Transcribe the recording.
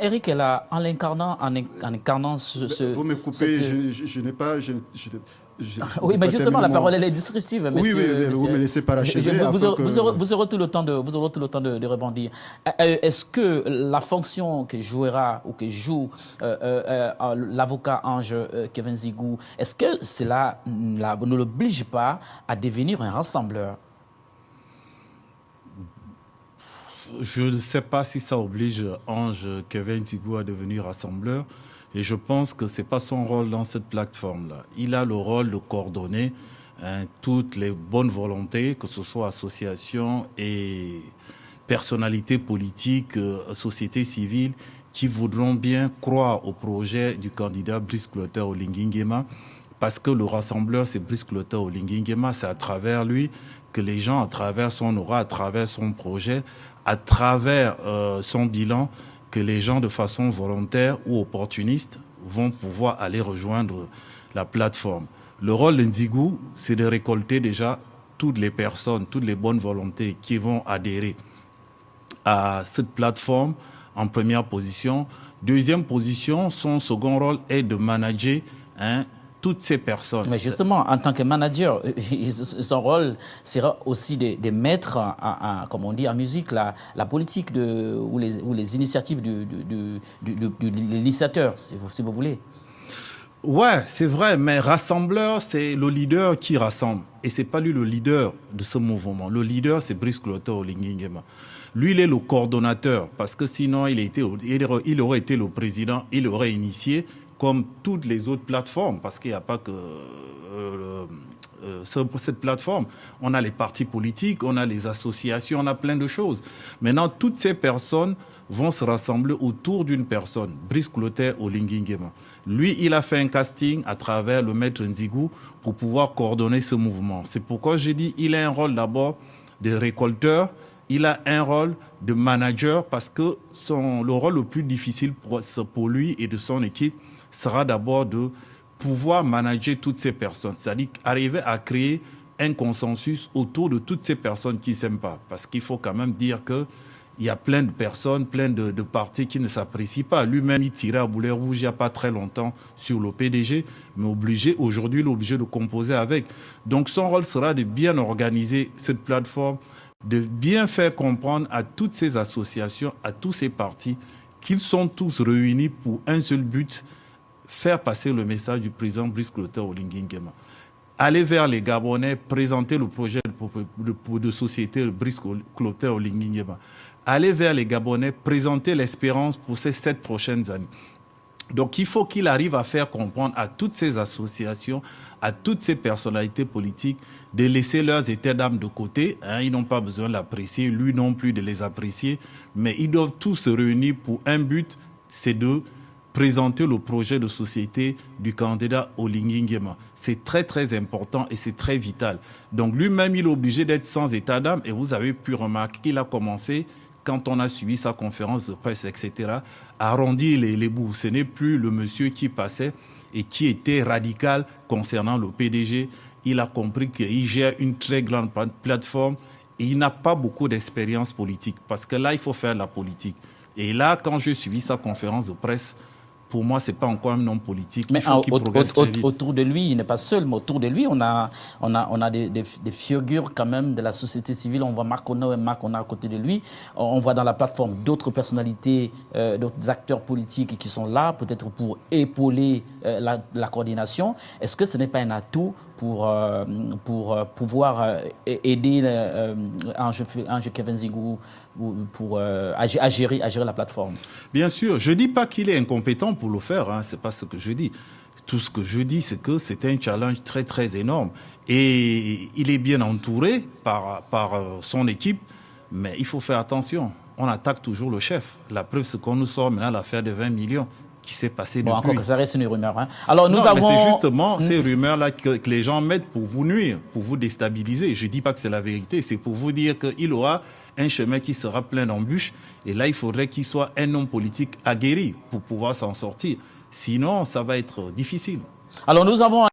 Mais Eric est là, en l'incarnant, en incarnant Vous me coupez, je n'ai pas... oui, mais justement, la parole elle est destructive, monsieur. Oui, vous me laissez parachever. Vous aurez tout le temps de rebondir. Est-ce que la fonction que jouera ou que joue l'avocat Ange Kevin Nzigou, est-ce que cela ne l'oblige pas à devenir un rassembleur? Je ne sais pas si ça oblige Ange Kevin Nzigou à devenir rassembleur. Et je pense que ce n'est pas son rôle dans cette plateforme-là. Il a le rôle de coordonner toutes les bonnes volontés, que ce soit associations et personnalités politiques, sociétés civiles, qui voudront bien croire au projet du candidat Brice Clotaire Oligui Nguema. Parce que le rassembleur, c'est Brice Clotaire Oligui Nguema. C'est à travers lui que les gens, à travers son aura, à travers son projet, à travers son bilan, que les gens, de façon volontaire ou opportuniste, vont pouvoir aller rejoindre la plateforme. Le rôle de Nzigou, c'est de récolter déjà toutes les personnes, toutes les bonnes volontés qui vont adhérer à cette plateforme en première position. Deuxième position, son second rôle est de manager toutes ces personnes. Mais justement, en tant que manager, son rôle sera aussi de mettre, comme on dit en musique, la politique ou les initiatives de l'initiateur, si vous voulez. Ouais, c'est vrai, mais rassembleur, c'est le leader qui rassemble. Et c'est pas lui le leader de ce mouvement. Le leader, c'est Brice Clotaire Oligui Nguema. Lui, il est le coordonnateur, parce que sinon, il aurait été le président, il aurait initié, comme toutes les autres plateformes, parce qu'il n'y a pas que cette plateforme. On a les partis politiques, on a les associations, on a plein de choses. Maintenant, toutes ces personnes vont se rassembler autour d'une personne, Brice Clotaire Oligui Nguema. Lui, il a fait un casting à travers le maître Nzigou pour pouvoir coordonner ce mouvement. C'est pourquoi j'ai dit il a un rôle d'abord de récolteur, il a un rôle de manager, parce que le rôle le plus difficile pour lui et de son équipe sera d'abord de pouvoir manager toutes ces personnes, c'est-à-dire arriver à créer un consensus autour de toutes ces personnes qui ne s'aiment pas. Parce qu'il faut quand même dire qu'il y a plein de personnes, plein de partis qui ne s'apprécient pas. Lui-même, il tirait à boulet rouge il n'y a pas très longtemps sur le PDG, mais aujourd'hui, il est obligé de composer avec. Donc son rôle sera de bien organiser cette plateforme, de bien faire comprendre à toutes ces associations, à tous ces partis, qu'ils sont tous réunis pour un seul but, faire passer le message du président Brice Clotaire Oligui Nguema. Aller vers les Gabonais, présenter le projet de société Brice Clotaire Oligui Nguema. Aller vers les Gabonais, présenter l'espérance pour ces 7 prochaines années. Donc il faut qu'il arrive à faire comprendre à toutes ces associations, à toutes ces personnalités politiques, de laisser leurs états d'âme de côté. Ils n'ont pas besoin de l'apprécier, lui non plus de les apprécier, mais ils doivent tous se réunir pour un but, c'est de présenter le projet de société du candidat Oligui Nguema. C'est très très important et c'est très vital. Donc lui-même, il est obligé d'être sans état d'âme, et vous avez pu remarquer qu'il a commencé, quand on a suivi sa conférence de presse, etc., à arrondir les bouts. Ce n'est plus le monsieur qui passait et qui était radical concernant le PDG. Il a compris qu'il gère une très grande plateforme et il n'a pas beaucoup d'expérience politique, parce que là, il faut faire la politique. Et là, quand j'ai suivi sa conférence de presse, pour moi, ce n'est pas encore un homme politique. Mais autour de lui, il n'est pas seul, mais autour de lui, on a des figures quand même de la société civile. On voit Marc Ono et Marc Ono à côté de lui. On voit dans la plateforme d'autres personnalités, d'autres acteurs politiques qui sont là, peut-être pour épauler la coordination. Est-ce que ce n'est pas un atout pour pouvoir aider Ange Kevin Nzigou à gérer la plateforme? Bien sûr, je ne dis pas qu'il est incompétent pour le faire, ce n'est pas ce que je dis. Tout ce que je dis, c'est que c'est un challenge très très énorme. Et il est bien entouré par son équipe, mais il faut faire attention. On attaque toujours le chef. La preuve, c'est qu'on nous sort maintenant l'affaire de 20 millions qui s'est passée depuis. Encore que ça reste une rumeur. Alors nous avons... mais c'est justement ces rumeurs-là que les gens mettent pour vous nuire, pour vous déstabiliser. Je ne dis pas que c'est la vérité, c'est pour vous dire qu'il aura un chemin qui sera plein d'embûches. Et là, il faudrait qu'il soit un homme politique aguerri pour pouvoir s'en sortir. Sinon, ça va être difficile. Alors nous avons